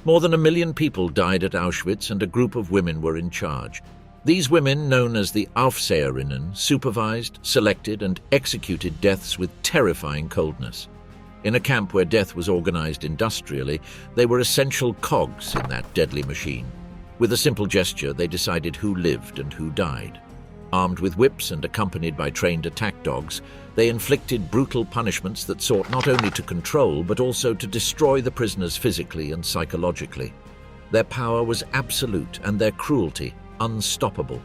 More than 1 million people died at Auschwitz, and a group of women were in charge. These women, known as the Aufseherinnen, supervised, selected, and executed deaths with terrifying coldness. In a camp where death was organized industrially, they were essential cogs in that deadly machine. With a simple gesture, they decided who lived and who died. Armed with whips and accompanied by trained attack dogs, they inflicted brutal punishments that sought not only to control but also to destroy the prisoners physically and psychologically. Their power was absolute and their cruelty unstoppable.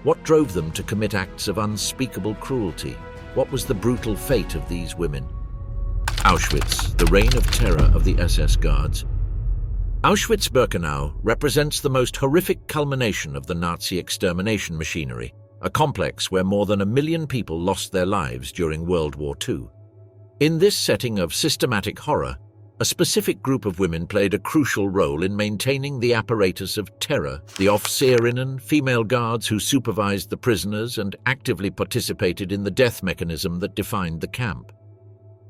What drove them to commit acts of unspeakable cruelty? What was the brutal fate of these women? Auschwitz, the reign of terror of the SS guards. Auschwitz-Birkenau represents the most horrific culmination of the Nazi extermination machinery, a complex where more than 1 million people lost their lives during World War II. In this setting of systematic horror, a specific group of women played a crucial role in maintaining the apparatus of terror, the Aufseherinnen, female guards who supervised the prisoners and actively participated in the death mechanism that defined the camp.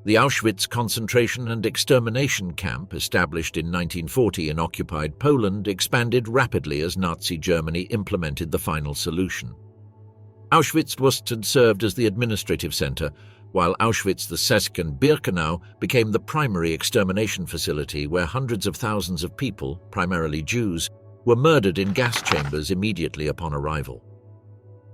The Auschwitz concentration and extermination camp, established in 1940 in occupied Poland, expanded rapidly as Nazi Germany implemented the final solution. Auschwitz had served as the administrative center, while Auschwitz the Birkenau became the primary extermination facility where hundreds of thousands of people, primarily Jews, were murdered in gas chambers immediately upon arrival.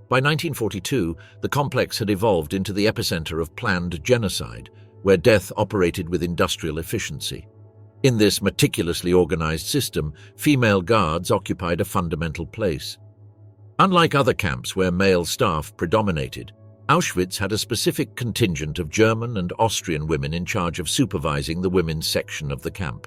By 1942, the complex had evolved into the epicenter of planned genocide, where death operated with industrial efficiency. In this meticulously organized system, female guards occupied a fundamental place. Unlike other camps where male staff predominated, Auschwitz had a specific contingent of German and Austrian women in charge of supervising the women's section of the camp.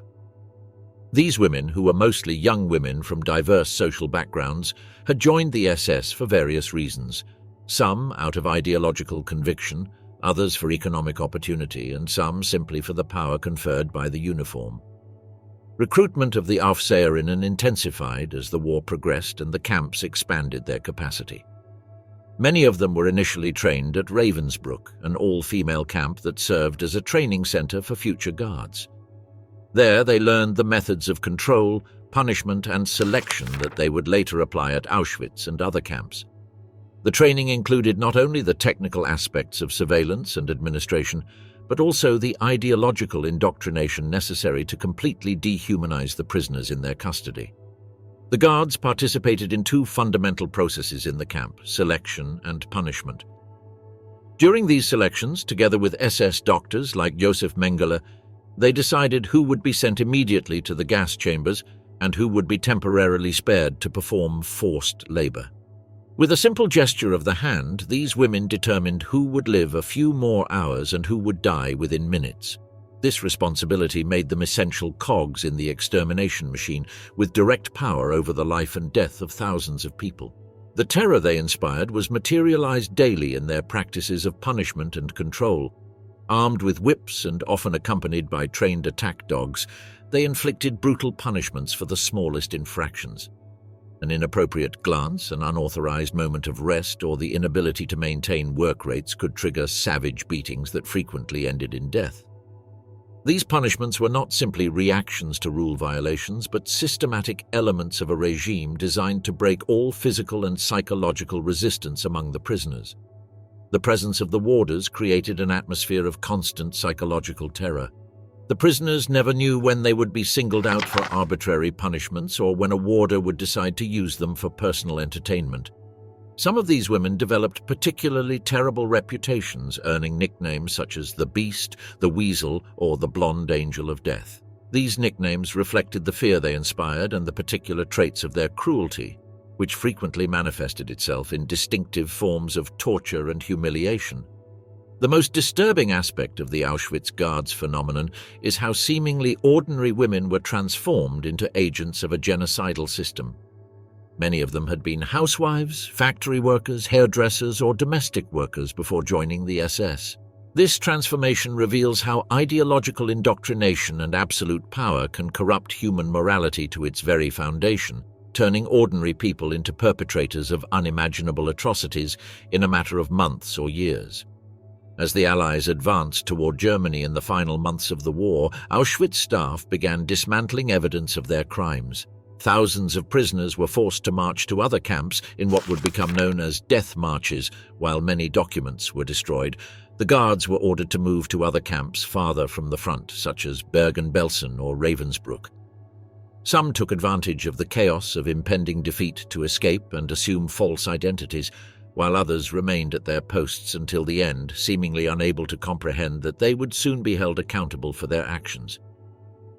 These women, who were mostly young women from diverse social backgrounds, had joined the SS for various reasons, some out of ideological conviction, others for economic opportunity, and some simply for the power conferred by the uniform. Recruitment of the Aufseherinnen intensified as the war progressed and the camps expanded their capacity. Many of them were initially trained at Ravensbrück, an all-female camp that served as a training center for future guards. There they learned the methods of control, punishment, and selection that they would later apply at Auschwitz and other camps. The training included not only the technical aspects of surveillance and administration, but also the ideological indoctrination necessary to completely dehumanize the prisoners in their custody. The guards participated in two fundamental processes in the camp: selection and punishment. During these selections, together with SS doctors like Josef Mengele, they decided who would be sent immediately to the gas chambers and who would be temporarily spared to perform forced labor. With a simple gesture of the hand, these women determined who would live a few more hours and who would die within minutes. This responsibility made them essential cogs in the extermination machine, with direct power over the life and death of thousands of people. The terror they inspired was materialized daily in their practices of punishment and control. Armed with whips and often accompanied by trained attack dogs, they inflicted brutal punishments for the smallest infractions. An inappropriate glance, an unauthorized moment of rest, or the inability to maintain work rates could trigger savage beatings that frequently ended in death. These punishments were not simply reactions to rule violations, but systematic elements of a regime designed to break all physical and psychological resistance among the prisoners. The presence of the warders created an atmosphere of constant psychological terror. The prisoners never knew when they would be singled out for arbitrary punishments or when a warder would decide to use them for personal entertainment. Some of these women developed particularly terrible reputations, earning nicknames such as the Beast, the Weasel, or the Blonde Angel of Death. These nicknames reflected the fear they inspired and the particular traits of their cruelty, which frequently manifested itself in distinctive forms of torture and humiliation. The most disturbing aspect of the Auschwitz guards phenomenon is how seemingly ordinary women were transformed into agents of a genocidal system. Many of them had been housewives, factory workers, hairdressers, or domestic workers before joining the SS. This transformation reveals how ideological indoctrination and absolute power can corrupt human morality to its very foundation, turning ordinary people into perpetrators of unimaginable atrocities in a matter of months or years. As the Allies advanced toward Germany in the final months of the war, Auschwitz staff began dismantling evidence of their crimes. Thousands of prisoners were forced to march to other camps in what would become known as death marches, while many documents were destroyed. The guards were ordered to move to other camps farther from the front, such as Bergen-Belsen or Ravensbrück. Some took advantage of the chaos of impending defeat to escape and assume false identities, while others remained at their posts until the end, seemingly unable to comprehend that they would soon be held accountable for their actions.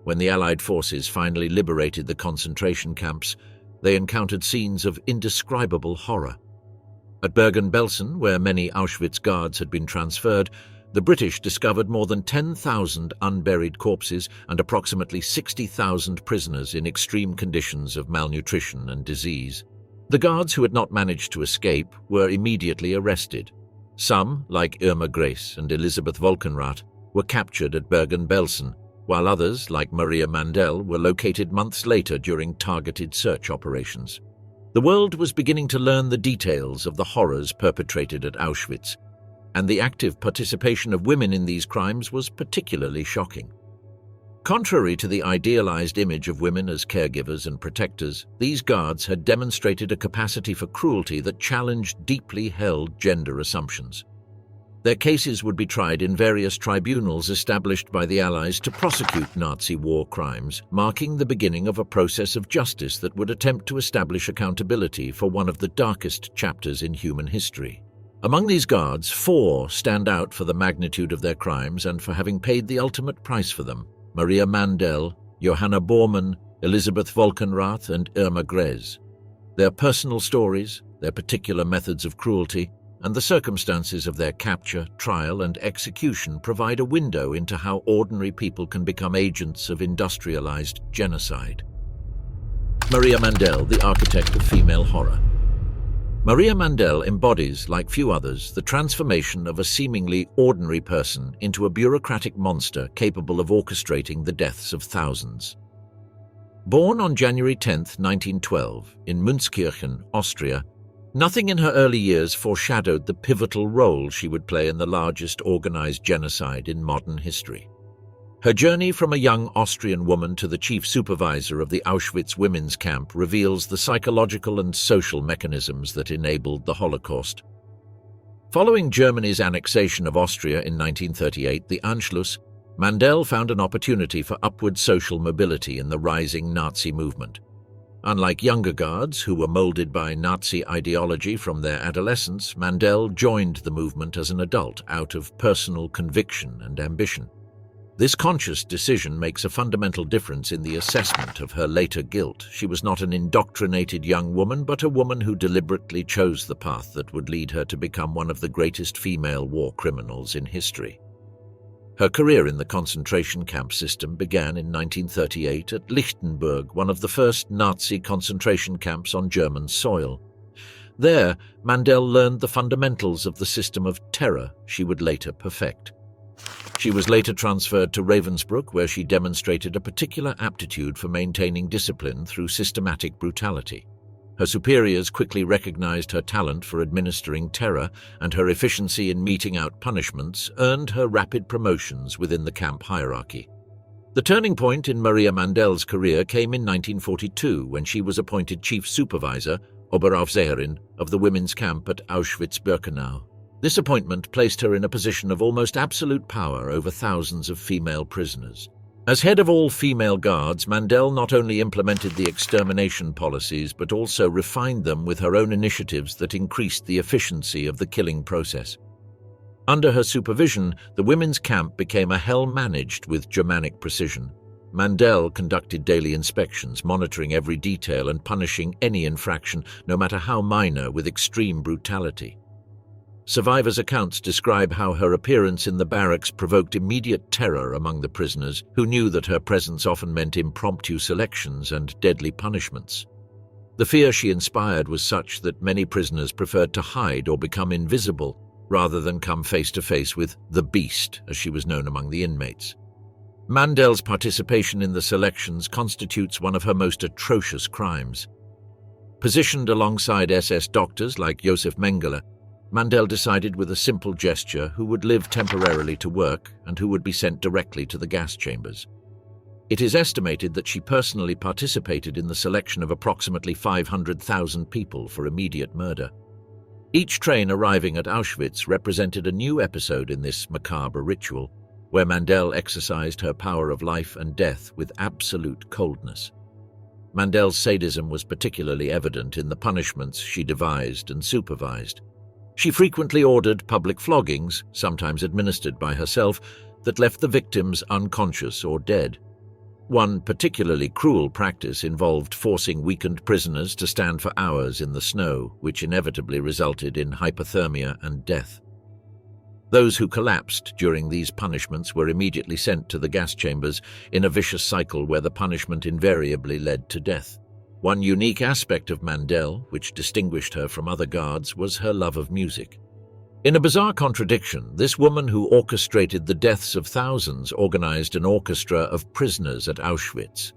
When the Allied forces finally liberated the concentration camps, they encountered scenes of indescribable horror. At Bergen-Belsen, where many Auschwitz guards had been transferred, the British discovered more than 10,000 unburied corpses and approximately 60,000 prisoners in extreme conditions of malnutrition and disease. The guards who had not managed to escape were immediately arrested. Some, like Irma Gress and Elisabeth Falconrath, were captured at Bergen-Belsen, while others, like Maria Mandel, were located months later during targeted search operations. The world was beginning to learn the details of the horrors perpetrated at Auschwitz, and the active participation of women in these crimes was particularly shocking. Contrary to the idealized image of women as caregivers and protectors, these guards had demonstrated a capacity for cruelty that challenged deeply held gender assumptions. Their cases would be tried in various tribunals established by the Allies to prosecute Nazi war crimes, marking the beginning of a process of justice that would attempt to establish accountability for one of the darkest chapters in human history. Among these guards, 4 stand out for the magnitude of their crimes and for having paid the ultimate price for them: Maria Mandel, Johanna Borman, Elisabeth Falconrath, and Irma Gress. Their personal stories, their particular methods of cruelty, and the circumstances of their capture, trial, and execution provide a window into how ordinary people can become agents of industrialized genocide. Maria Mandel, the architect of female horror. Maria Mandel embodies, like few others, the transformation of a seemingly ordinary person into a bureaucratic monster capable of orchestrating the deaths of thousands. Born on January 10, 1912, in Münzkirchen, Austria, nothing in her early years foreshadowed the pivotal role she would play in the largest organized genocide in modern history. Her journey from a young Austrian woman to the chief supervisor of the Auschwitz women's camp reveals the psychological and social mechanisms that enabled the Holocaust. Following Germany's annexation of Austria in 1938, the Anschluss, Mandel found an opportunity for upward social mobility in the rising Nazi movement. Unlike younger guards who were molded by Nazi ideology from their adolescence, Mandel joined the movement as an adult out of personal conviction and ambition. This conscious decision makes a fundamental difference in the assessment of her later guilt. She was not an indoctrinated young woman, but a woman who deliberately chose the path that would lead her to become one of the greatest female war criminals in history. Her career in the concentration camp system began in 1938 at Lichtenberg, one of the first Nazi concentration camps on German soil. There, Mandel learned the fundamentals of the system of terror she would later perfect. She was later transferred to Ravensbrück, where she demonstrated a particular aptitude for maintaining discipline through systematic brutality. Her superiors quickly recognized her talent for administering terror, and her efficiency in meting out punishments earned her rapid promotions within the camp hierarchy. The turning point in Maria Mandel's career came in 1942 when she was appointed chief supervisor, Aufseherinnen, of the women's camp at Auschwitz-Birkenau. This appointment placed her in a position of almost absolute power over thousands of female prisoners. As head of all female guards, Mandel not only implemented the extermination policies but also refined them with her own initiatives that increased the efficiency of the killing process. Under her supervision, the women's camp became a hell managed with Germanic precision. Mandel conducted daily inspections, monitoring every detail and punishing any infraction, no matter how minor, with extreme brutality. Survivors' accounts describe how her appearance in the barracks provoked immediate terror among the prisoners, who knew that her presence often meant impromptu selections and deadly punishments. The fear she inspired was such that many prisoners preferred to hide or become invisible, rather than come face to face with the Beast, as she was known among the inmates. Mandel's participation in the selections constitutes one of her most atrocious crimes. Positioned alongside SS doctors like Josef Mengele, Mandel decided with a simple gesture who would live temporarily to work and who would be sent directly to the gas chambers. It is estimated that she personally participated in the selection of approximately 500,000 people for immediate murder. Each train arriving at Auschwitz represented a new episode in this macabre ritual, where Mandel exercised her power of life and death with absolute coldness. Mandel's sadism was particularly evident in the punishments she devised and supervised. She frequently ordered public floggings, sometimes administered by herself, that left the victims unconscious or dead. One particularly cruel practice involved forcing weakened prisoners to stand for hours in the snow, which inevitably resulted in hypothermia and death. Those who collapsed during these punishments were immediately sent to the gas chambers in a vicious cycle where the punishment invariably led to death. One unique aspect of Mandel, which distinguished her from other guards, was her love of music. In a bizarre contradiction, this woman who orchestrated the deaths of thousands organized an orchestra of prisoners at Auschwitz.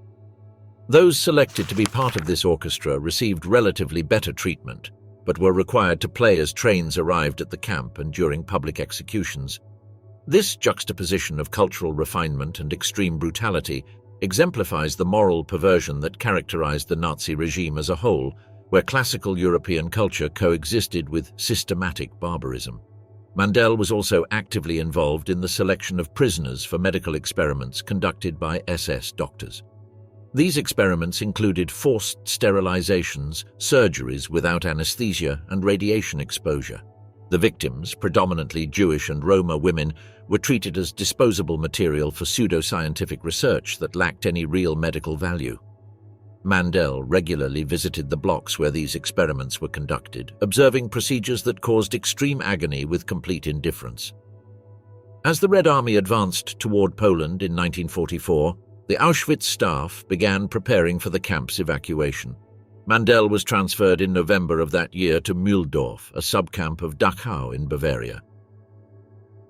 Those selected to be part of this orchestra received relatively better treatment, but were required to play as trains arrived at the camp and during public executions. This juxtaposition of cultural refinement and extreme brutality exemplifies the moral perversion that characterized the Nazi regime as a whole, where classical European culture coexisted with systematic barbarism. Mandel was also actively involved in the selection of prisoners for medical experiments conducted by SS doctors. These experiments included forced sterilizations, surgeries without anesthesia, and radiation exposure. The victims, predominantly Jewish and Roma women, were treated as disposable material for pseudoscientific research that lacked any real medical value. Mandel regularly visited the blocks where these experiments were conducted, observing procedures that caused extreme agony with complete indifference. As the Red Army advanced toward Poland in 1944, the Auschwitz staff began preparing for the camp's evacuation. Mandel was transferred in November of that year to Mühldorf, a subcamp of Dachau in Bavaria.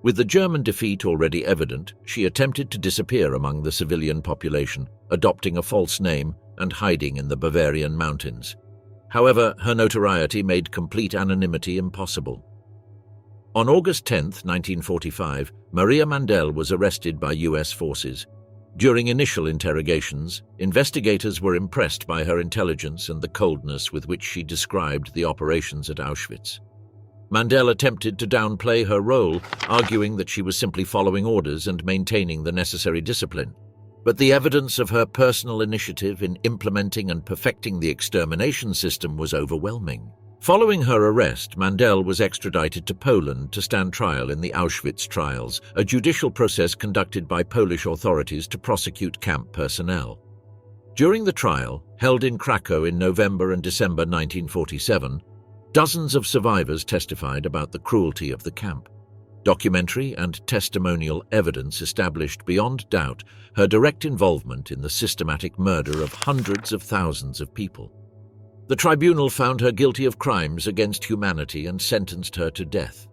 With the German defeat already evident, she attempted to disappear among the civilian population, adopting a false name and hiding in the Bavarian mountains. However, her notoriety made complete anonymity impossible. On August 10, 1945, Maria Mandel was arrested by US forces. During initial interrogations, investigators were impressed by her intelligence and the coldness with which she described the operations at Auschwitz. Mandel attempted to downplay her role, arguing that she was simply following orders and maintaining the necessary discipline. But the evidence of her personal initiative in implementing and perfecting the extermination system was overwhelming. Following her arrest, Mandel was extradited to Poland to stand trial in the Auschwitz trials, a judicial process conducted by Polish authorities to prosecute camp personnel. During the trial, held in Krakow in November and December 1947, dozens of survivors testified about the cruelty of the camp. Documentary and testimonial evidence established beyond doubt her direct involvement in the systematic murder of hundreds of thousands of people. The tribunal found her guilty of crimes against humanity and sentenced her to death.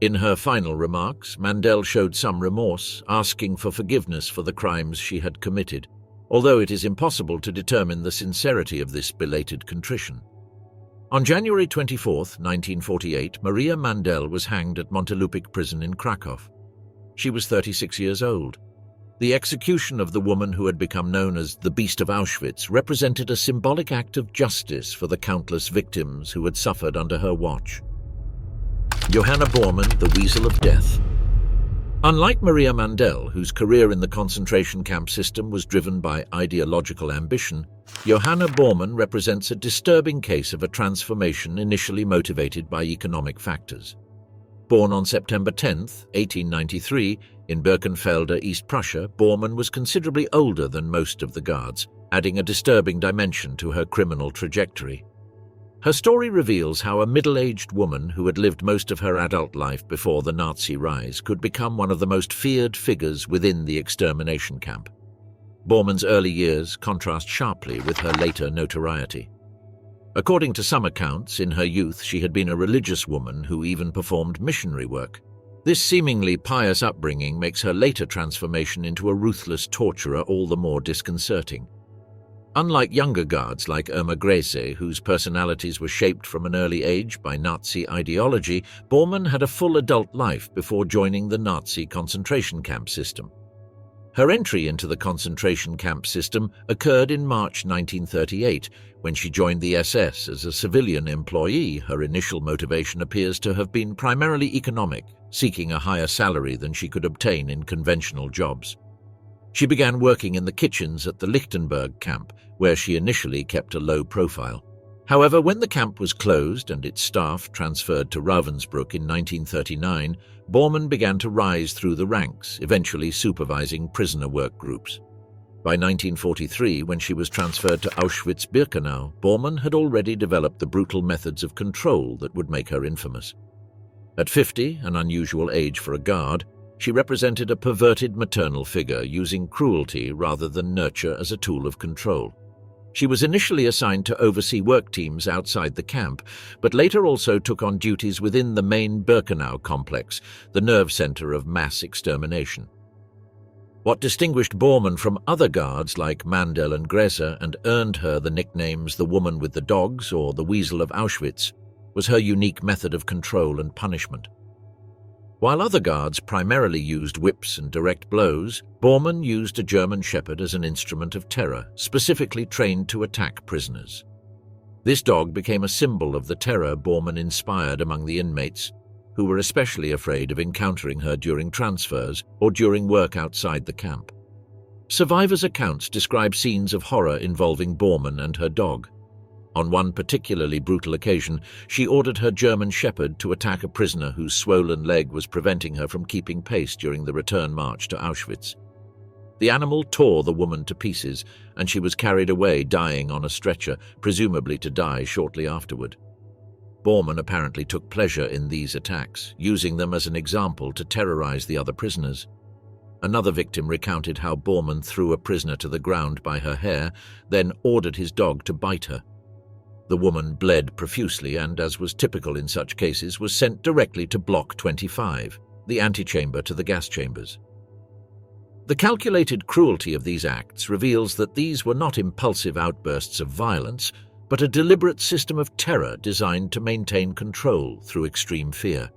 In her final remarks, Mandel showed some remorse, asking for forgiveness for the crimes she had committed, although it is impossible to determine the sincerity of this belated contrition. On January 24, 1948, Maria Mandel was hanged at Montelupich prison in Krakow. She was 36 years old. The execution of the woman who had become known as the Beast of Auschwitz represented a symbolic act of justice for the countless victims who had suffered under her watch. Johanna Borman, the Weasel of Death. Unlike Maria Mandel, whose career in the concentration camp system was driven by ideological ambition, Johanna Borman represents a disturbing case of a transformation initially motivated by economic factors. Born on September 10, 1893, in Birkenfelde, East Prussia, Borman was considerably older than most of the guards, adding a disturbing dimension to her criminal trajectory. Her story reveals how a middle-aged woman who had lived most of her adult life before the Nazi rise could become one of the most feared figures within the extermination camp. Borman's early years contrast sharply with her later notoriety. According to some accounts, in her youth she had been a religious woman who even performed missionary work. This seemingly pious upbringing makes her later transformation into a ruthless torturer all the more disconcerting. Unlike younger guards like Irma Grese, whose personalities were shaped from an early age by Nazi ideology, Borman had a full adult life before joining the Nazi concentration camp system. Her entry into the concentration camp system occurred in March 1938, when she joined the SS as a civilian employee. Her initial motivation appears to have been primarily economic, seeking a higher salary than she could obtain in conventional jobs. She began working in the kitchens at the Lichtenberg camp, where she initially kept a low profile. However, when the camp was closed and its staff transferred to Ravensbrück in 1939, Borman began to rise through the ranks, eventually supervising prisoner work groups. By 1943, when she was transferred to Auschwitz-Birkenau, Borman had already developed the brutal methods of control that would make her infamous. At 50, an unusual age for a guard, she represented a perverted maternal figure using cruelty rather than nurture as a tool of control. She was initially assigned to oversee work teams outside the camp, but later also took on duties within the main Birkenau complex, the nerve center of mass extermination. What distinguished Borman from other guards like Mandel and Grese and earned her the nicknames the Woman with the Dogs or the Weasel of Auschwitz was her unique method of control and punishment. While other guards primarily used whips and direct blows, Borman used a German Shepherd as an instrument of terror, specifically trained to attack prisoners. This dog became a symbol of the terror Borman inspired among the inmates, who were especially afraid of encountering her during transfers or during work outside the camp. Survivors' accounts describe scenes of horror involving Borman and her dog. On one particularly brutal occasion, she ordered her German Shepherd to attack a prisoner whose swollen leg was preventing her from keeping pace during the return march to Auschwitz. The animal tore the woman to pieces, and she was carried away dying on a stretcher, presumably to die shortly afterward. Borman apparently took pleasure in these attacks, using them as an example to terrorize the other prisoners. Another victim recounted how Borman threw a prisoner to the ground by her hair, then ordered his dog to bite her. The woman bled profusely and, as was typical in such cases, was sent directly to Block 25, the antechamber to the gas chambers. The calculated cruelty of these acts reveals that these were not impulsive outbursts of violence, but a deliberate system of terror designed to maintain control through extreme fear.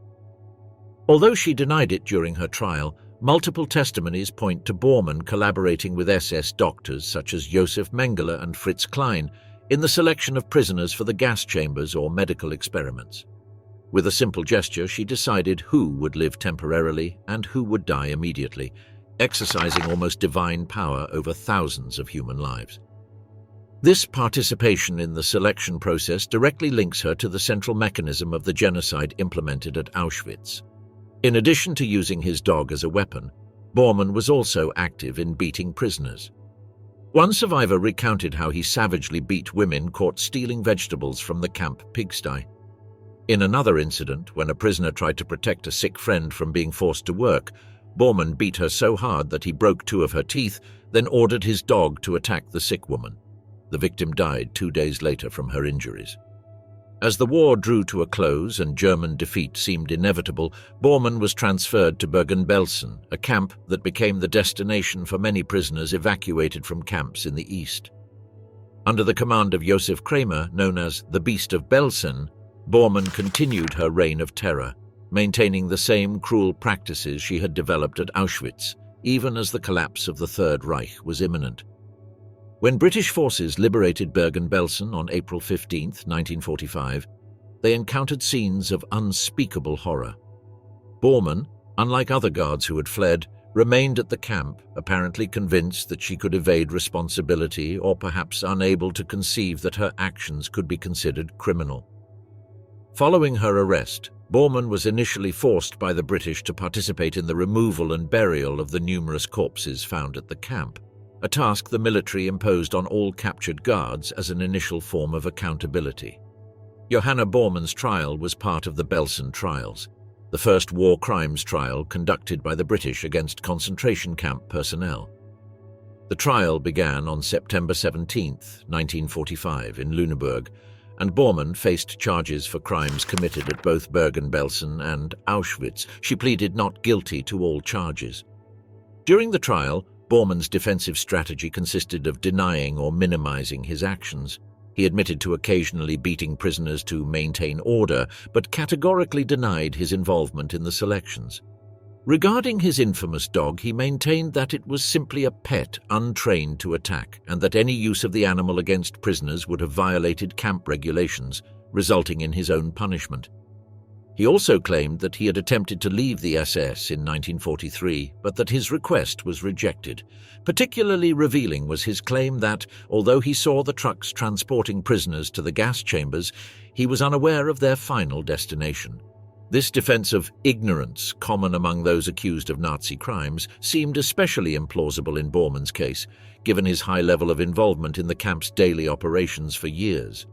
Although she denied it during her trial, multiple testimonies point to Borman collaborating with SS doctors such as Josef Mengele and Fritz Klein in the selection of prisoners for the gas chambers or medical experiments. With a simple gesture, she decided who would live temporarily and who would die immediately, exercising almost divine power over thousands of human lives. This participation in the selection process directly links her to the central mechanism of the genocide implemented at Auschwitz. In addition to using his dog as a weapon, Borman was also active in beating prisoners. One survivor recounted how he savagely beat women caught stealing vegetables from the camp pigsty. In another incident, when a prisoner tried to protect a sick friend from being forced to work, Borman beat her so hard that he broke 2 of her teeth, then ordered his dog to attack the sick woman. The victim died 2 days later from her injuries. As the war drew to a close and German defeat seemed inevitable, Borman was transferred to Bergen-Belsen, a camp that became the destination for many prisoners evacuated from camps in the east. Under the command of Josef Kramer, known as the Beast of Belsen, Borman continued her reign of terror, maintaining the same cruel practices she had developed at Auschwitz, even as the collapse of the Third Reich was imminent. When British forces liberated Bergen-Belsen on April 15, 1945, they encountered scenes of unspeakable horror. Borman, unlike other guards who had fled, remained at the camp, apparently convinced that she could evade responsibility or perhaps unable to conceive that her actions could be considered criminal. Following her arrest, Borman was initially forced by the British to participate in the removal and burial of the numerous corpses found at the camp, a task the military imposed on all captured guards as an initial form of accountability. Johanna Borman's trial was part of the Belsen trials, the first war crimes trial conducted by the British against concentration camp personnel. The trial began on September 17, 1945, in Lüneburg, and Borman faced charges for crimes committed at both Bergen-Belsen and Auschwitz. She pleaded not guilty to all charges. During the trial, Borman's defensive strategy consisted of denying or minimizing his actions. He admitted to occasionally beating prisoners to maintain order, but categorically denied his involvement in the selections. Regarding his infamous dog, he maintained that it was simply a pet untrained to attack, and that any use of the animal against prisoners would have violated camp regulations, resulting in his own punishment. He also claimed that he had attempted to leave the SS in 1943, but that his request was rejected. Particularly revealing was his claim that, although he saw the trucks transporting prisoners to the gas chambers, he was unaware of their final destination. This defense of ignorance, common among those accused of Nazi crimes, seemed especially implausible in Borman's case, given his high level of involvement in the camp's daily operations for years.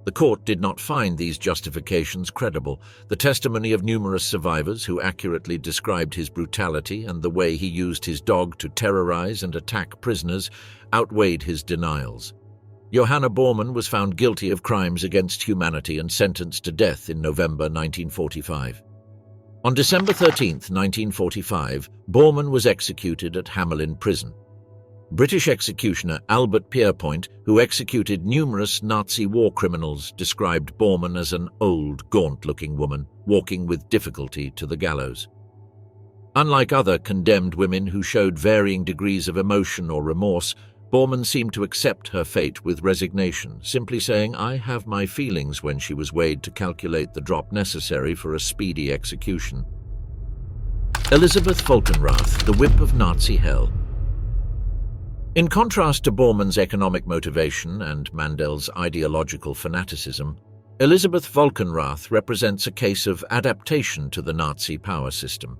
The court did not find these justifications credible. The testimony of numerous survivors who accurately described his brutality and the way he used his dog to terrorize and attack prisoners outweighed his denials. Johanna Borman was found guilty of crimes against humanity and sentenced to death in November 1945. On December 13, 1945, Borman was executed at Hamelin Prison. British executioner Albert Pierrepoint, who executed numerous Nazi war criminals, described Borman as an old, gaunt-looking woman, walking with difficulty to the gallows. Unlike other condemned women who showed varying degrees of emotion or remorse, Borman seemed to accept her fate with resignation, simply saying, "I have my feelings," when she was weighed to calculate the drop necessary for a speedy execution. Elizabeth Falconrath, the whip of Nazi hell. In contrast to Borman's economic motivation and Mandel's ideological fanaticism, Elizabeth Falconrath represents a case of adaptation to the Nazi power system.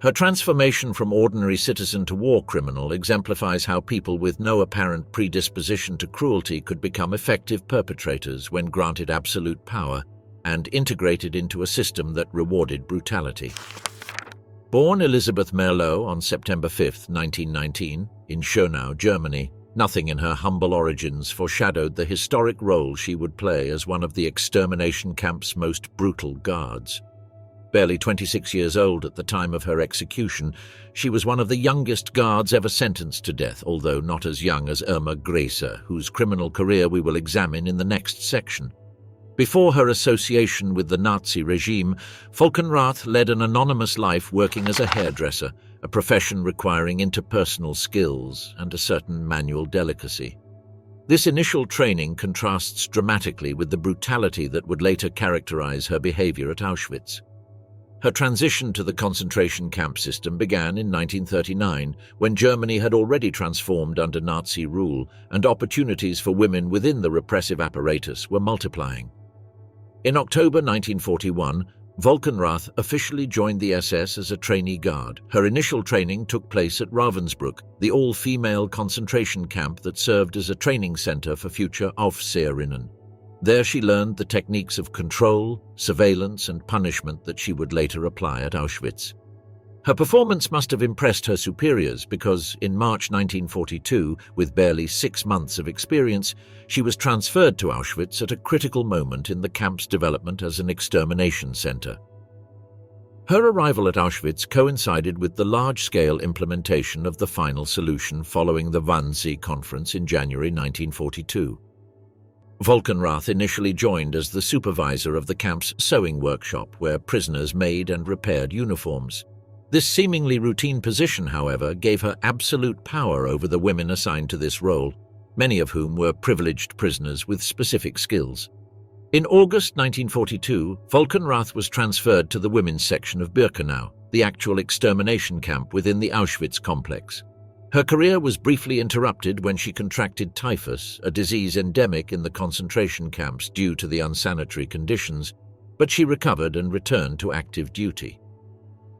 Her transformation from ordinary citizen to war criminal exemplifies how people with no apparent predisposition to cruelty could become effective perpetrators when granted absolute power and integrated into a system that rewarded brutality. Born Elisabeth Merlot on September 5, 1919, in Schönau, Germany, nothing in her humble origins foreshadowed the historic role she would play as one of the extermination camp's most brutal guards. Barely 26 years old at the time of her execution, she was one of the youngest guards ever sentenced to death, although not as young as Irma Gräser, whose criminal career we will examine in the next section. Before her association with the Nazi regime, Falconrath led an anonymous life working as a hairdresser, a profession requiring interpersonal skills and a certain manual delicacy. This initial training contrasts dramatically with the brutality that would later characterize her behavior at Auschwitz. Her transition to the concentration camp system began in 1939, when Germany had already transformed under Nazi rule and opportunities for women within the repressive apparatus were multiplying. In October 1941, Falconrath officially joined the SS as a trainee guard. Her initial training took place at Ravensbrück, the all-female concentration camp that served as a training center for future Aufseherinnen. There she learned the techniques of control, surveillance, and punishment that she would later apply at Auschwitz. Her performance must have impressed her superiors because, in March 1942, with barely 6 months of experience, she was transferred to Auschwitz at a critical moment in the camp's development as an extermination center. Her arrival at Auschwitz coincided with the large-scale implementation of the final solution following the Wannsee Conference in January 1942. Falconrath initially joined as the supervisor of the camp's sewing workshop, where prisoners made and repaired uniforms. This seemingly routine position, however, gave her absolute power over the women assigned to this role, many of whom were privileged prisoners with specific skills. In August 1942, Falconrath was transferred to the women's section of Birkenau, the actual extermination camp within the Auschwitz complex. Her career was briefly interrupted when she contracted typhus, a disease endemic in the concentration camps due to the unsanitary conditions, but she recovered and returned to active duty.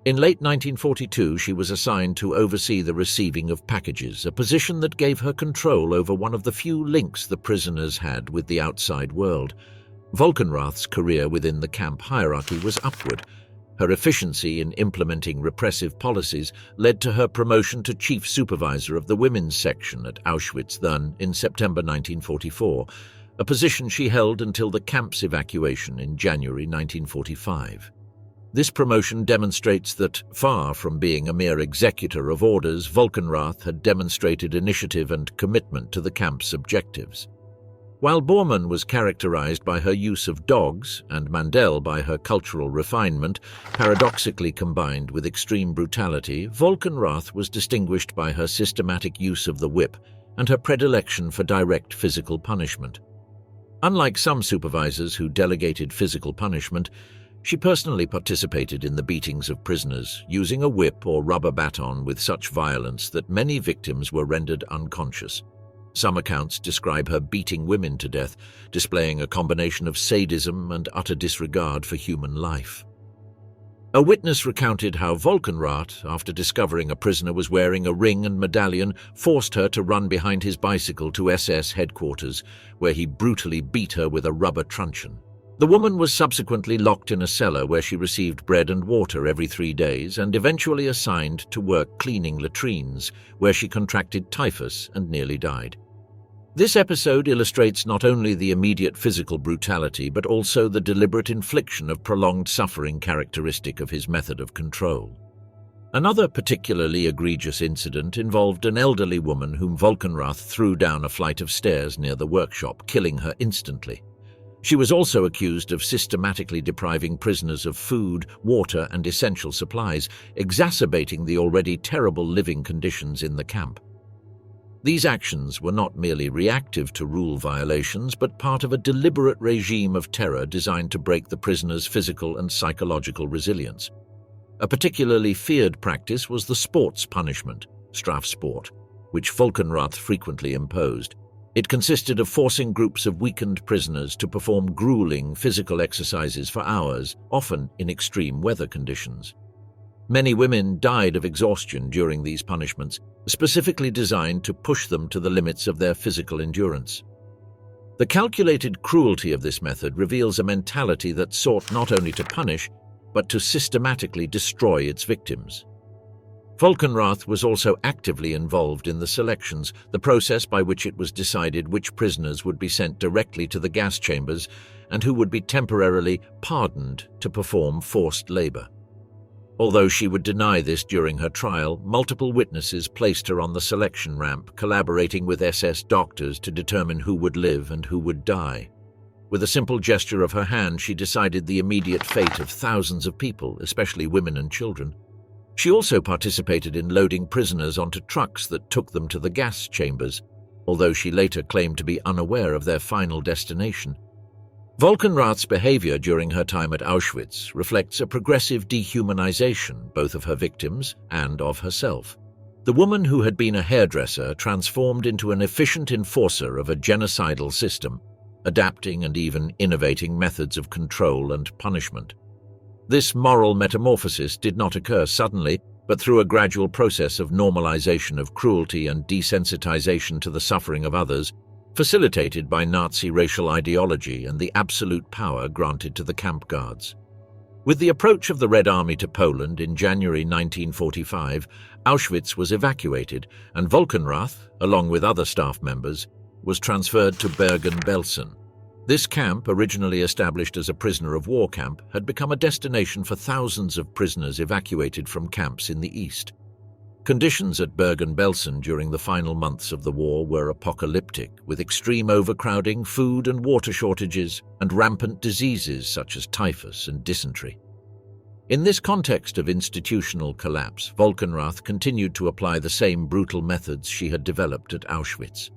In late 1942, she was assigned to oversee the receiving of packages, a position that gave her control over one of the few links the prisoners had with the outside world. Falconrath's career within the camp hierarchy was upward. Her efficiency in implementing repressive policies led to her promotion to chief supervisor of the women's section at Auschwitz then in September 1944, a position she held until the camp's evacuation in January 1945. This promotion demonstrates that, far from being a mere executor of orders, Falconrath had demonstrated initiative and commitment to the camp's objectives. While Borman was characterized by her use of dogs and Mandel by her cultural refinement, paradoxically combined with extreme brutality, Falconrath was distinguished by her systematic use of the whip and her predilection for direct physical punishment. Unlike some supervisors who delegated physical punishment, she personally participated in the beatings of prisoners, using a whip or rubber baton with such violence that many victims were rendered unconscious. Some accounts describe her beating women to death, displaying a combination of sadism and utter disregard for human life. A witness recounted how Falconrath, after discovering a prisoner was wearing a ring and medallion, forced her to run behind his bicycle to SS headquarters, where he brutally beat her with a rubber truncheon. The woman was subsequently locked in a cellar where she received bread and water every 3 days and eventually assigned to work cleaning latrines, where she contracted typhus and nearly died. This episode illustrates not only the immediate physical brutality but also the deliberate infliction of prolonged suffering characteristic of his method of control. Another particularly egregious incident involved an elderly woman whom Falconrath threw down a flight of stairs near the workshop, killing her instantly. She was also accused of systematically depriving prisoners of food, water, and essential supplies, exacerbating the already terrible living conditions in the camp. These actions were not merely reactive to rule violations, but part of a deliberate regime of terror designed to break the prisoners' physical and psychological resilience. A particularly feared practice was the sports punishment, strafsport, which Falconrath frequently imposed. It consisted of forcing groups of weakened prisoners to perform grueling physical exercises for hours, often in extreme weather conditions. Many women died of exhaustion during these punishments, specifically designed to push them to the limits of their physical endurance. The calculated cruelty of this method reveals a mentality that sought not only to punish, but to systematically destroy its victims. Falconrath was also actively involved in the selections, the process by which it was decided which prisoners would be sent directly to the gas chambers and who would be temporarily pardoned to perform forced labor. Although she would deny this during her trial, multiple witnesses placed her on the selection ramp, collaborating with SS doctors to determine who would live and who would die. With a simple gesture of her hand, she decided the immediate fate of thousands of people, especially women and children. She also participated in loading prisoners onto trucks that took them to the gas chambers, although she later claimed to be unaware of their final destination. Falconrath's behavior during her time at Auschwitz reflects a progressive dehumanization both of her victims and of herself. The woman who had been a hairdresser transformed into an efficient enforcer of a genocidal system, adapting and even innovating methods of control and punishment. This moral metamorphosis did not occur suddenly, but through a gradual process of normalization of cruelty and desensitization to the suffering of others, facilitated by Nazi racial ideology and the absolute power granted to the camp guards. With the approach of the Red Army to Poland in January 1945, Auschwitz was evacuated, and Falconrath, along with other staff members, was transferred to Bergen-Belsen. This camp, originally established as a prisoner of war camp, had become a destination for thousands of prisoners evacuated from camps in the east. Conditions at Bergen-Belsen during the final months of the war were apocalyptic, with extreme overcrowding, food and water shortages, and rampant diseases such as typhus and dysentery. In this context of institutional collapse, Falconrath continued to apply the same brutal methods she had developed at Auschwitz.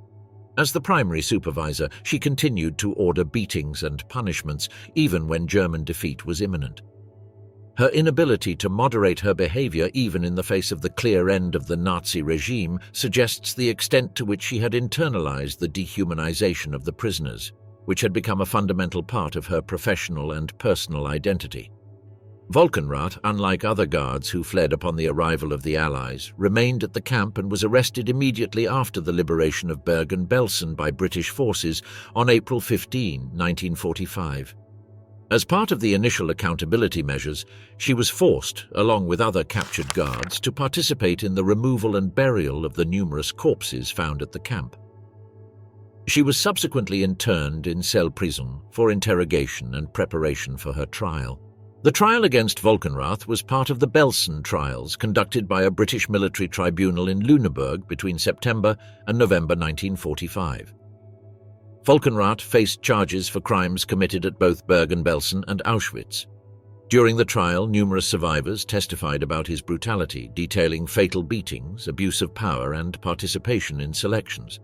As the primary supervisor, she continued to order beatings and punishments, even when German defeat was imminent. Her inability to moderate her behavior even in the face of the clear end of the Nazi regime suggests the extent to which she had internalized the dehumanization of the prisoners, which had become a fundamental part of her professional and personal identity. Falconrath, unlike other guards who fled upon the arrival of the Allies, remained at the camp and was arrested immediately after the liberation of Bergen-Belsen by British forces on April 15, 1945. As part of the initial accountability measures, she was forced, along with other captured guards, to participate in the removal and burial of the numerous corpses found at the camp. She was subsequently interned in cell prison for interrogation and preparation for her trial. The trial against Falconrath was part of the Belsen trials conducted by a British military tribunal in Lüneburg between September and November 1945. Falconrath faced charges for crimes committed at both Bergen-Belsen and Auschwitz. During the trial, numerous survivors testified about his brutality, detailing fatal beatings, abuse of power, and participation in selections.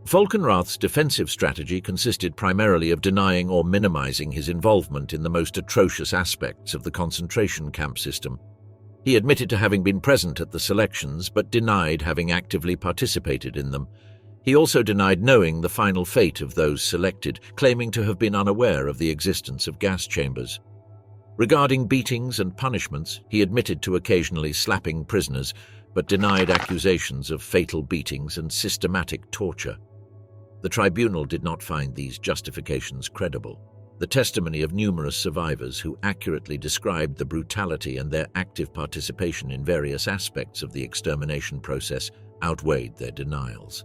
Falconrath's defensive strategy consisted primarily of denying or minimizing his involvement in the most atrocious aspects of the concentration camp system. He admitted to having been present at the selections, but denied having actively participated in them. He also denied knowing the final fate of those selected, claiming to have been unaware of the existence of gas chambers. Regarding beatings and punishments, he admitted to occasionally slapping prisoners, but denied accusations of fatal beatings and systematic torture. The tribunal did not find these justifications credible. The testimony of numerous survivors who accurately described the brutality and their active participation in various aspects of the extermination process outweighed their denials.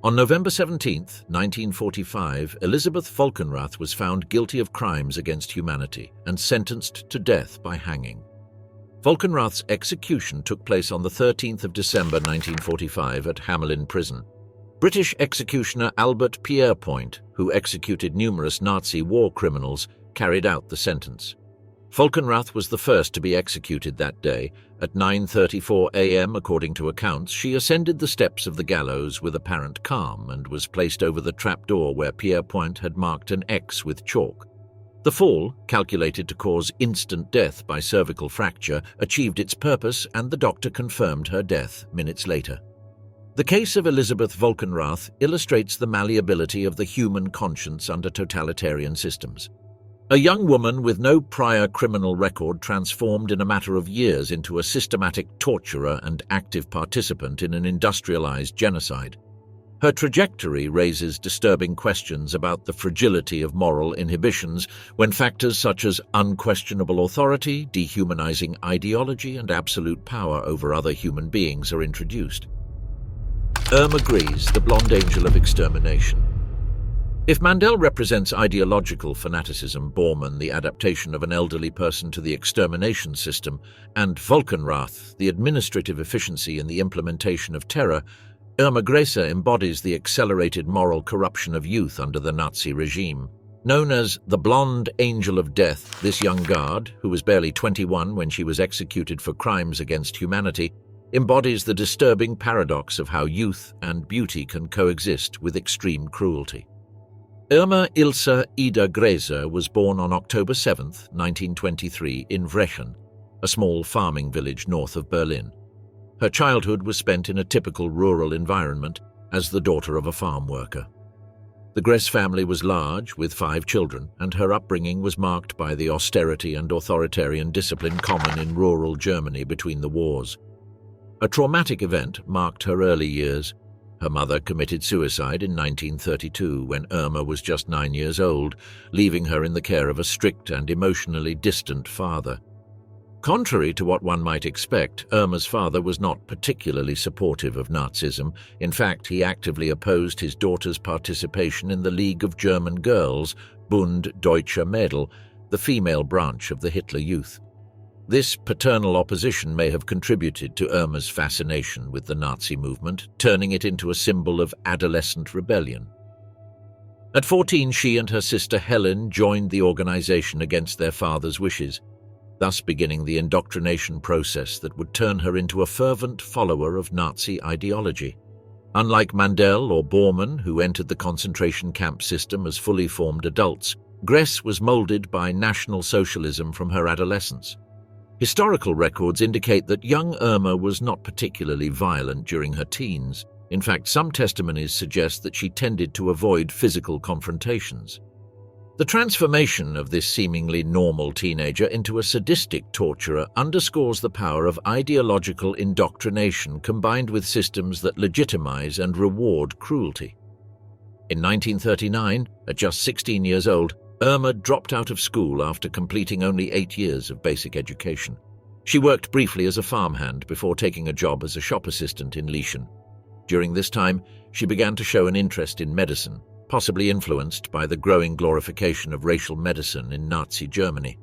On November 17, 1945, Elisabeth Falconrath was found guilty of crimes against humanity and sentenced to death by hanging. Falconrath's execution took place on the 13th of December 1945 at Hamelin Prison. British executioner Albert Pierrepoint, who executed numerous Nazi war criminals, carried out the sentence. Falconrath was the first to be executed that day. At 9:34 a.m., according to accounts, she ascended the steps of the gallows with apparent calm and was placed over the trapdoor where Pierrepoint had marked an X with chalk. The fall, calculated to cause instant death by cervical fracture, achieved its purpose, and the doctor confirmed her death minutes later. The case of Elisabeth Falconrath illustrates the malleability of the human conscience under totalitarian systems. A young woman with no prior criminal record transformed in a matter of years into a systematic torturer and active participant in an industrialized genocide. Her trajectory raises disturbing questions about the fragility of moral inhibitions when factors such as unquestionable authority, dehumanizing ideology, and absolute power over other human beings are introduced. Irma Gries, the blonde angel of extermination. If Mandel represents ideological fanaticism, Borman the adaptation of an elderly person to the extermination system, and Falconrath the administrative efficiency in the implementation of terror, Irma Gries embodies the accelerated moral corruption of youth under the Nazi regime. Known as the Blonde Angel of Death, this young guard, who was barely 21 when she was executed for crimes against humanity, embodies the disturbing paradox of how youth and beauty can coexist with extreme cruelty. Irma Ilse Ida Gries was born on October 7, 1923, in Vrechen, a small farming village north of Berlin. Her childhood was spent in a typical rural environment as the daughter of a farm worker. The Gries family was large, with 5 children, and her upbringing was marked by the austerity and authoritarian discipline common in rural Germany between the wars. A traumatic event marked her early years. Her mother committed suicide in 1932 when Irma was just 9 years old, leaving her in the care of a strict and emotionally distant father. Contrary to what one might expect, Irma's father was not particularly supportive of Nazism. In fact, he actively opposed his daughter's participation in the League of German Girls, Bund Deutscher Mädel, the female branch of the Hitler Youth. This paternal opposition may have contributed to Irma's fascination with the Nazi movement, turning it into a symbol of adolescent rebellion. At 14, she and her sister Helen joined the organization against their father's wishes, thus beginning the indoctrination process that would turn her into a fervent follower of Nazi ideology. Unlike Mandel or Borman, who entered the concentration camp system as fully formed adults, Gries was molded by National Socialism from her adolescence. Historical records indicate that young Irma was not particularly violent during her teens. In fact, some testimonies suggest that she tended to avoid physical confrontations. The transformation of this seemingly normal teenager into a sadistic torturer underscores the power of ideological indoctrination combined with systems that legitimize and reward cruelty. In 1939, at just 16 years old, Irma dropped out of school after completing only 8 years of basic education. She worked briefly as a farmhand before taking a job as a shop assistant in Lieschen. During this time, she began to show an interest in medicine, possibly influenced by the growing glorification of racial medicine in Nazi Germany.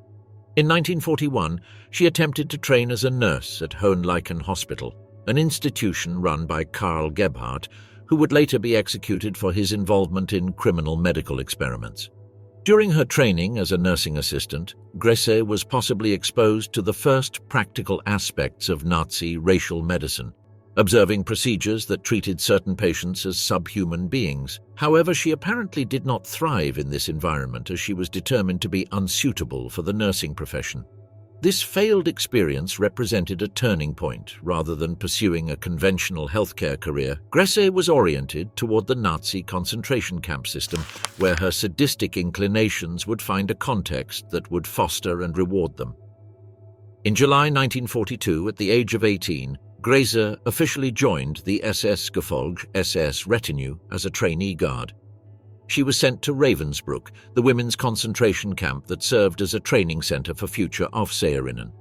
In 1941, she attempted to train as a nurse at Hohenleichen Hospital, an institution run by Karl Gebhardt, who would later be executed for his involvement in criminal medical experiments. During her training as a nursing assistant, Grace was possibly exposed to the first practical aspects of Nazi racial medicine, observing procedures that treated certain patients as subhuman beings. However, she apparently did not thrive in this environment, as she was determined to be unsuitable for the nursing profession. This failed experience represented a turning point. Rather than pursuing a conventional healthcare career, Grace was oriented toward the Nazi concentration camp system, where her sadistic inclinations would find a context that would foster and reward them. In July 1942, at the age of 18, Grace officially joined the SS-Gefolge SS retinue as a trainee guard. She was sent to Ravensbrück, the women's concentration camp that served as a training center for future Aufseherinnen.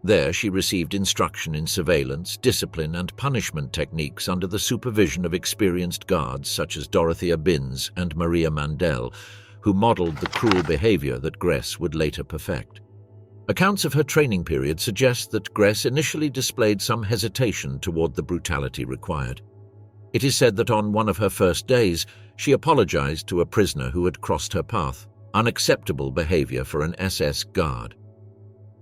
There she received instruction in surveillance, discipline and punishment techniques under the supervision of experienced guards such as Dorothea Binz and Maria Mandel, who modeled the cruel behavior that Grace would later perfect. Accounts of her training period suggest that Grace initially displayed some hesitation toward the brutality required. It is said that on one of her first days, she apologized to a prisoner who had crossed her path, unacceptable behavior for an SS guard.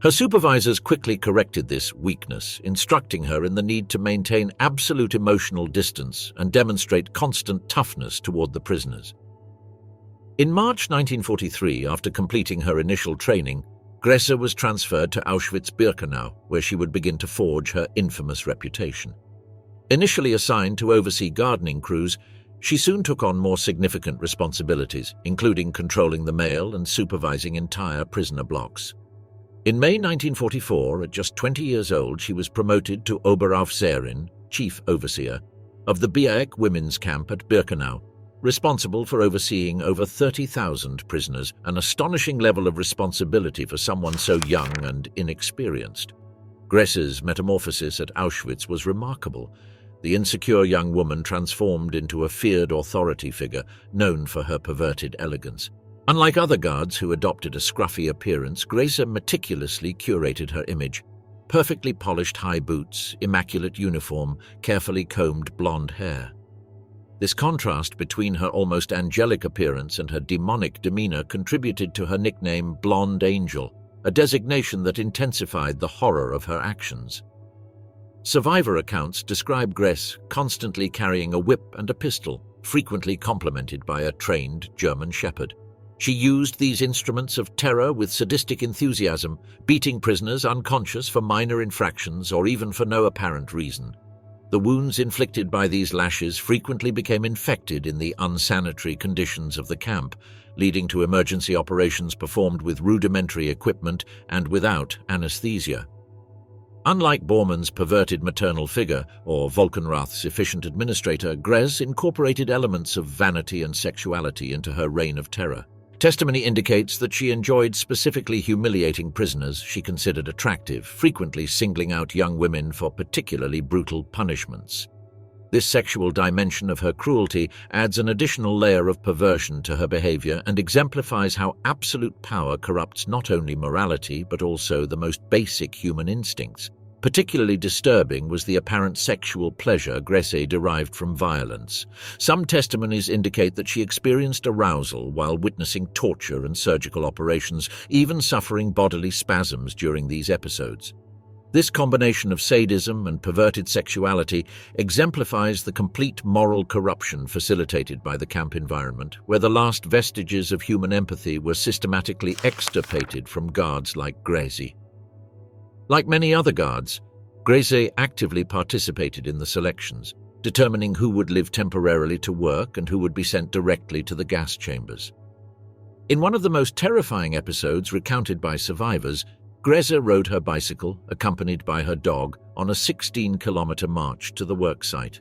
Her supervisors quickly corrected this weakness, instructing her in the need to maintain absolute emotional distance and demonstrate constant toughness toward the prisoners. In March 1943, after completing her initial training, Grace was transferred to Auschwitz-Birkenau, where she would begin to forge her infamous reputation. Initially assigned to oversee gardening crews, she soon took on more significant responsibilities, including controlling the mail and supervising entire prisoner blocks. In May 1944, at just 20 years old, she was promoted to Oberaufseherin, chief overseer, of the Biaek women's camp at Birkenau, responsible for overseeing over 30,000 prisoners, an astonishing level of responsibility for someone so young and inexperienced. Grace's metamorphosis at Auschwitz was remarkable. The insecure young woman transformed into a feared authority figure, known for her perverted elegance. Unlike other guards who adopted a scruffy appearance, Grace meticulously curated her image. Perfectly polished high boots, immaculate uniform, carefully combed blonde hair. This contrast between her almost angelic appearance and her demonic demeanor contributed to her nickname Blonde Angel, a designation that intensified the horror of her actions. Survivor accounts describe Grace constantly carrying a whip and a pistol, frequently complemented by a trained German shepherd. She used these instruments of terror with sadistic enthusiasm, beating prisoners unconscious for minor infractions or even for no apparent reason. The wounds inflicted by these lashes frequently became infected in the unsanitary conditions of the camp, leading to emergency operations performed with rudimentary equipment and without anesthesia. Unlike Borman's perverted maternal figure or Falconrath's efficient administrator, Grace incorporated elements of vanity and sexuality into her reign of terror. Testimony indicates that she enjoyed specifically humiliating prisoners she considered attractive, frequently singling out young women for particularly brutal punishments. This sexual dimension of her cruelty adds an additional layer of perversion to her behavior and exemplifies how absolute power corrupts not only morality but also the most basic human instincts. Particularly disturbing was the apparent sexual pleasure Grace derived from violence. Some testimonies indicate that she experienced arousal while witnessing torture and surgical operations, even suffering bodily spasms during these episodes. This combination of sadism and perverted sexuality exemplifies the complete moral corruption facilitated by the camp environment, where the last vestiges of human empathy were systematically extirpated from guards like Grace. Like many other guards, Grace actively participated in the selections, determining who would live temporarily to work and who would be sent directly to the gas chambers. In one of the most terrifying episodes recounted by survivors, Grace rode her bicycle, accompanied by her dog, on a 16-kilometer march to the worksite.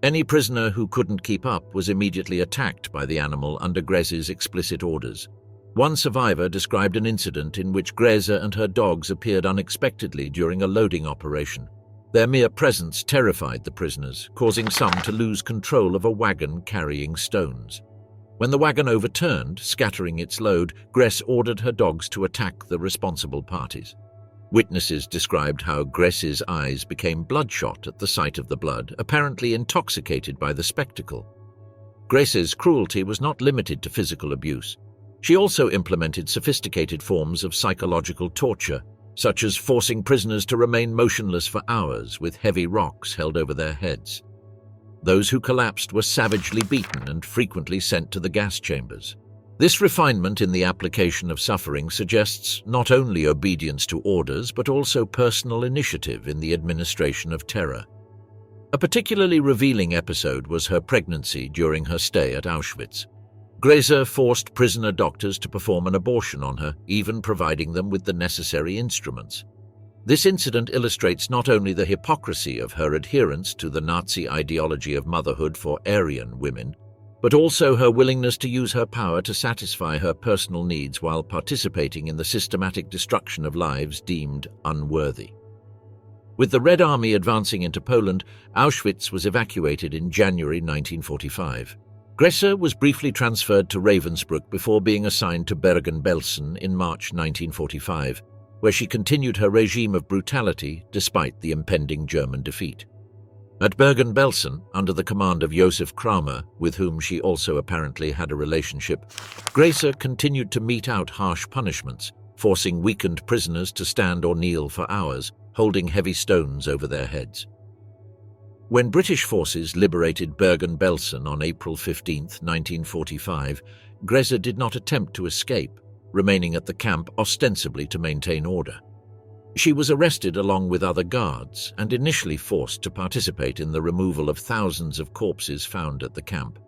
Any prisoner who couldn't keep up was immediately attacked by the animal under Grace's explicit orders. One survivor described an incident in which Grace and her dogs appeared unexpectedly during a loading operation. Their mere presence terrified the prisoners, causing some to lose control of a wagon carrying stones. When the wagon overturned, scattering its load, Gress ordered her dogs to attack the responsible parties. Witnesses described how Gress's eyes became bloodshot at the sight of the blood, apparently intoxicated by the spectacle. Gress's cruelty was not limited to physical abuse. She also implemented sophisticated forms of psychological torture, such as forcing prisoners to remain motionless for hours with heavy rocks held over their heads. Those who collapsed were savagely beaten and frequently sent to the gas chambers. This refinement in the application of suffering suggests not only obedience to orders but also personal initiative in the administration of terror. A particularly revealing episode was her pregnancy during her stay at Auschwitz. Gress forced prisoner doctors to perform an abortion on her, even providing them with the necessary instruments. This incident illustrates not only the hypocrisy of her adherence to the Nazi ideology of motherhood for Aryan women, but also her willingness to use her power to satisfy her personal needs while participating in the systematic destruction of lives deemed unworthy. With the Red Army advancing into Poland, Auschwitz was evacuated in January 1945. Gress was briefly transferred to Ravensbrück before being assigned to Bergen-Belsen in March 1945, where she continued her regime of brutality despite the impending German defeat. At Bergen-Belsen, under the command of Josef Kramer, with whom she also apparently had a relationship, Gress continued to mete out harsh punishments, forcing weakened prisoners to stand or kneel for hours, holding heavy stones over their heads. When British forces liberated Bergen-Belsen on April 15, 1945, Gress did not attempt to escape, remaining at the camp ostensibly to maintain order. She was arrested along with other guards and initially forced to participate in the removal of thousands of corpses found at the camp.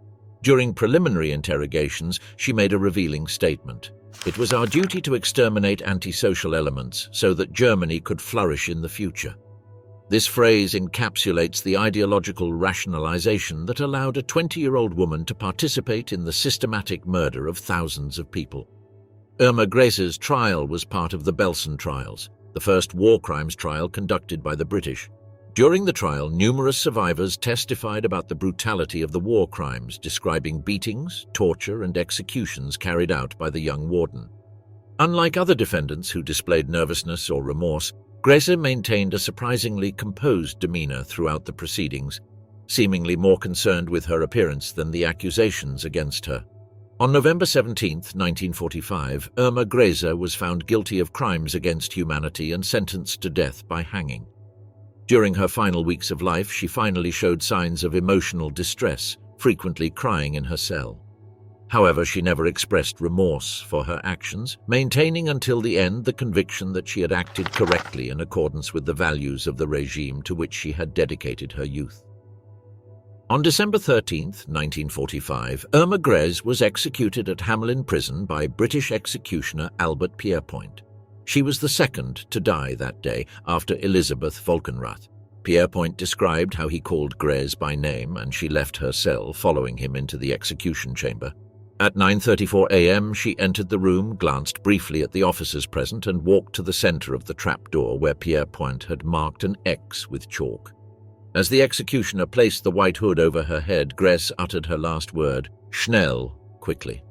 During preliminary interrogations, she made a revealing statement. "It was our duty to exterminate antisocial elements so that Germany could flourish in the future." This phrase encapsulates the ideological rationalization that allowed a 20-year-old woman to participate in the systematic murder of thousands of people. Irma Gress's trial was part of the Belsen trials, the first war crimes trial conducted by the British. During the trial, numerous survivors testified about the brutality of the war crimes, describing beatings, torture, and executions carried out by the young warden. Unlike other defendants who displayed nervousness or remorse, Gress maintained a surprisingly composed demeanor throughout the proceedings, seemingly more concerned with her appearance than the accusations against her. On November 17, 1945, Irma Gress was found guilty of crimes against humanity and sentenced to death by hanging. During her final weeks of life, she finally showed signs of emotional distress, frequently crying in her cell. However, she never expressed remorse for her actions, maintaining until the end the conviction that she had acted correctly in accordance with the values of the regime to which she had dedicated her youth. On December 13, 1945, Irma Gress was executed at Hamelin Prison by British executioner Albert Pierrepoint. She was the second to die that day after Elizabeth Falconrath. Pierrepoint described how he called Gress by name and she left her cell, following him into the execution chamber. At 9:34 a.m., she entered the room, glanced briefly at the officers present, and walked to the center of the trapdoor where Pierrepoint had marked an X with chalk. As the executioner placed the white hood over her head, Gress uttered her last word, "Schnell," quickly.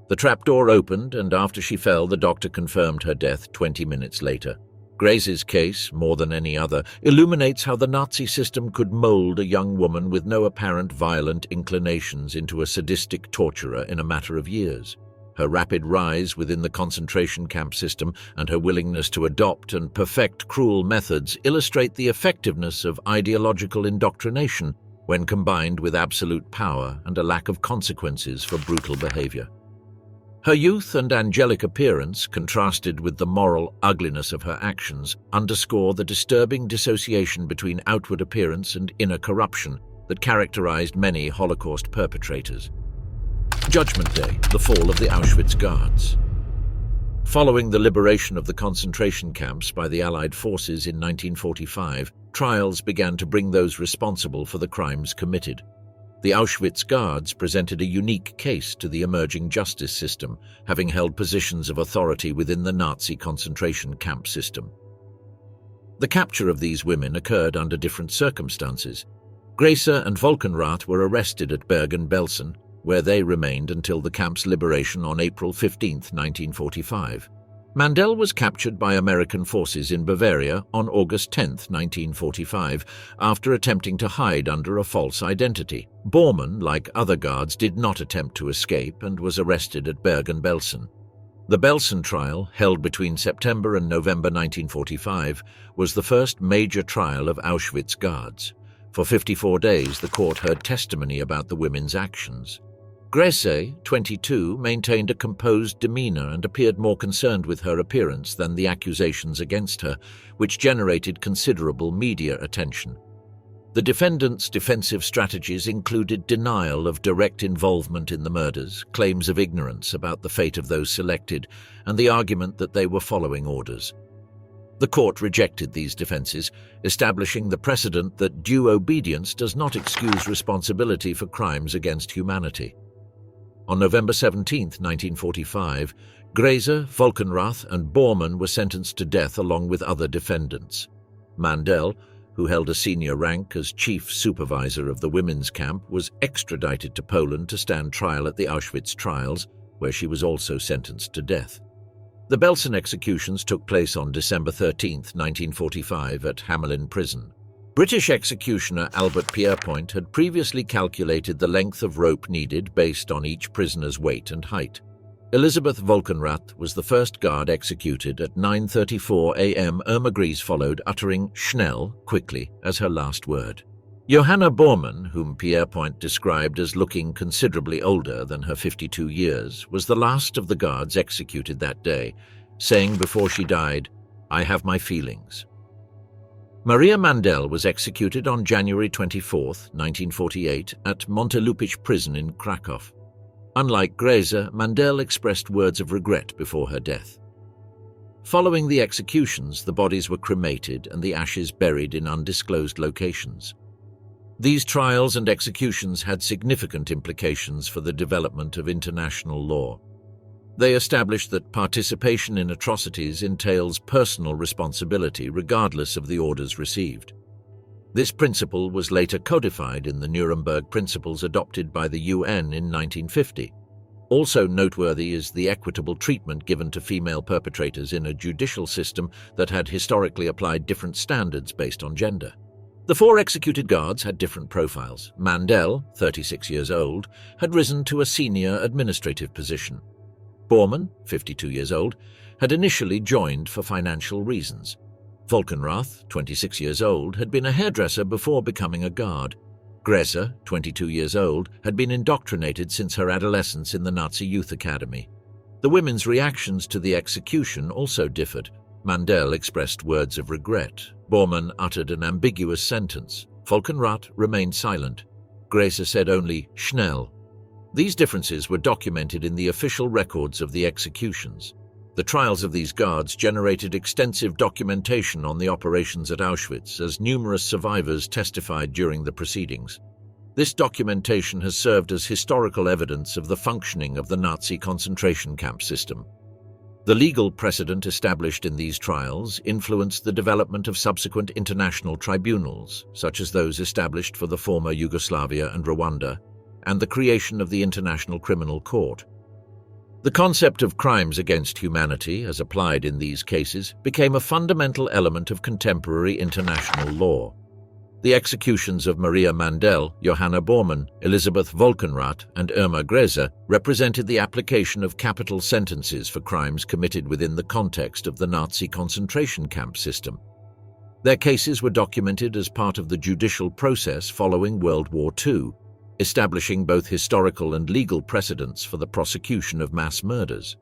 The trapdoor opened, and after she fell, the doctor confirmed her death 20 minutes later. Gress's case, more than any other, illuminates how the Nazi system could mold a young woman with no apparent violent inclinations into a sadistic torturer in a matter of years. Her rapid rise within the concentration camp system and her willingness to adopt and perfect cruel methods illustrate the effectiveness of ideological indoctrination when combined with absolute power and a lack of consequences for brutal behavior. Her youth and angelic appearance, contrasted with the moral ugliness of her actions, underscore the disturbing dissociation between outward appearance and inner corruption that characterized many Holocaust perpetrators. Judgment Day, the fall of the Auschwitz Guards. Following the liberation of the concentration camps by the Allied forces in 1945, trials began to bring those responsible for the crimes committed. The Auschwitz Guards presented a unique case to the emerging justice system, having held positions of authority within the Nazi concentration camp system. The capture of these women occurred under different circumstances. Gress and Falconrath were arrested at Bergen-Belsen, where they remained until the camp's liberation on April 15, 1945. Mandel was captured by American forces in Bavaria on August 10, 1945, after attempting to hide under a false identity. Borman, like other guards, did not attempt to escape and was arrested at Bergen-Belsen. The Belsen trial, held between September and November 1945, was the first major trial of Auschwitz guards. For 54 days, the court heard testimony about the women's actions. Grace, 22, maintained a composed demeanor and appeared more concerned with her appearance than the accusations against her, which generated considerable media attention. The defendants' defensive strategies included denial of direct involvement in the murders, claims of ignorance about the fate of those selected, and the argument that they were following orders. The court rejected these defenses, establishing the precedent that due obedience does not excuse responsibility for crimes against humanity. On November 17, 1945, Grace, Falconrath, and Borman were sentenced to death along with other defendants. Mandel, who held a senior rank as chief supervisor of the women's camp, was extradited to Poland to stand trial at the Auschwitz trials, where she was also sentenced to death. The Belsen executions took place on December 13, 1945, at Hamelin Prison. British executioner Albert Pierrepoint had previously calculated the length of rope needed based on each prisoner's weight and height. Elizabeth Falconrath was the first guard executed at 9:34 a.m. Irma Gries followed, uttering "schnell" quickly as her last word. Johanna Borman, whom Pierrepoint described as looking considerably older than her 52 years, was the last of the guards executed that day, saying before she died, "I have my feelings." Maria Mandel was executed on January 24, 1948, at Montelupich prison in Krakow. Unlike Grace, Mandel expressed words of regret before her death. Following the executions, the bodies were cremated and the ashes buried in undisclosed locations. These trials and executions had significant implications for the development of international law. They established that participation in atrocities entails personal responsibility regardless of the orders received. This principle was later codified in the Nuremberg Principles adopted by the UN in 1950. Also noteworthy is the equitable treatment given to female perpetrators in a judicial system that had historically applied different standards based on gender. The four executed guards had different profiles. Mandel, 36 years old, had risen to a senior administrative position. Borman, 52 years old, had initially joined for financial reasons. Falconrath, 26 years old, had been a hairdresser before becoming a guard. Grace, 22 years old, had been indoctrinated since her adolescence in the Nazi Youth Academy. The women's reactions to the execution also differed. Mandel expressed words of regret. Borman uttered an ambiguous sentence. Falconrath remained silent. Grace said only "schnell." These differences were documented in the official records of the executions. The trials of these guards generated extensive documentation on the operations at Auschwitz, as numerous survivors testified during the proceedings. This documentation has served as historical evidence of the functioning of the Nazi concentration camp system. The legal precedent established in these trials influenced the development of subsequent international tribunals, such as those established for the former Yugoslavia and Rwanda, and the creation of the International Criminal Court. The concept of crimes against humanity, as applied in these cases, became a fundamental element of contemporary international law. The executions of Maria Mandel, Johanna Borman, Elizabeth Falconrath, and Irma Grace represented the application of capital sentences for crimes committed within the context of the Nazi concentration camp system. Their cases were documented as part of the judicial process following World War II, establishing both historical and legal precedents for the prosecution of mass murders.